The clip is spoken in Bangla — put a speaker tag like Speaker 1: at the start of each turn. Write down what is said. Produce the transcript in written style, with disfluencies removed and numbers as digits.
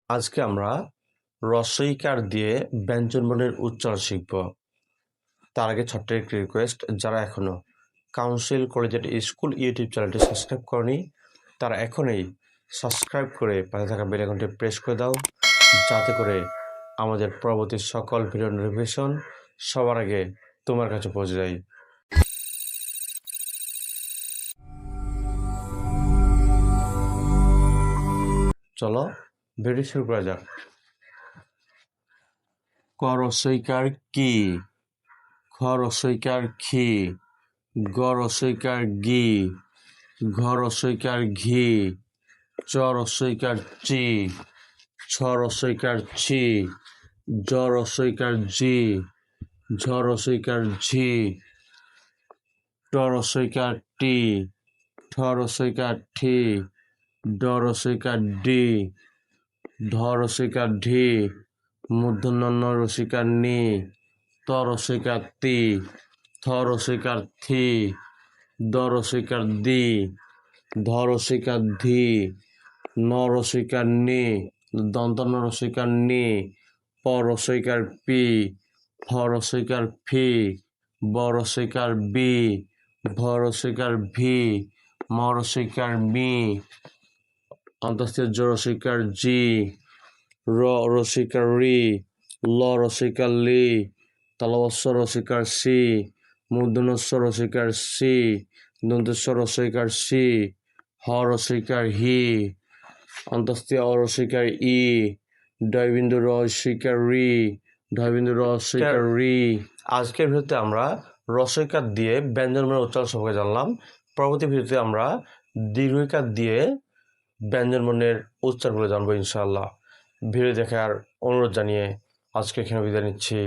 Speaker 1: আজকে আমরা রসইকার দিয়ে ব্যঞ্জনবর্ণের উচ্চারণ শিখব। তার আগে ছোট্ট একটি রিকোয়েস্ট, যারা এখনও কাউন্সিল কলেজিয়েট স্কুল ইউটিউব চ্যানেলটি সাবস্ক্রাইব করনি তারা এখনই সাবস্ক্রাইব করে পাশে থাকা বেল আইকনটি প্রেস করে দাও, যাতে করে আমাদের পরবর্তী সকল ভিডিও নোটিফিকেশন সবার আগে তোমার কাছে পৌঁছে যায়। চলো ভিডিও শুরু করা যাক। ক রসইকার কি, খ রসইকার খি, গ রসইকার গি, ঘ রসইকার ঘি, চ রসইকার চি, ছ রসইকার ছি, জ রসইকার জি, ঝ রসইকার ঝি, ট রসইকার টি, ঠ রসইকার ঠি, ড রসইকার ডি, ঢ রসইকার ঢি, মূর্ধন্য রসইকার নি, ত রসইকার তি, থ রসইকার থি, দ রসইকার দি, ধ রসইকার ধি, ন রসইকার নি, দন্তন্য রসইকার নি, প রসইকার পি, ফ রসইকার ফি, ব রসইকার বি, ভ রসইকার ভি, ম রসইকার মি, অন্তস্থিত জ রসইকার জি, র রসইকার রি, ল রসইকার লি, তালবস্য রসইকার সি, মূর্ধন্যস্ব রসইকার সি, দন্তেস্ব রসইকার সি, হ রসইকার হি, অন্তস্থিত অ রসইকার ই, ডয়বিন্দু রসইকার রি, ঢয়বিন্দু রসইকার রি। আজকের ভিডিওতে আমরা রসইকার দিয়ে ব্যঞ্জনবর্ণের উচ্চারণ সম্পর্কে জানলাম। পরবর্তী ভিডিওতে আমরা দীর্ঘইকার দিয়ে ব্যঞ্জনবর্ণের উচ্চারণগুলো জানবো ইনশাআল্লাহ। ভিডিও দেখার অনুরোধ জানিয়ে আজকে এখানে বিদায় নিচ্ছি।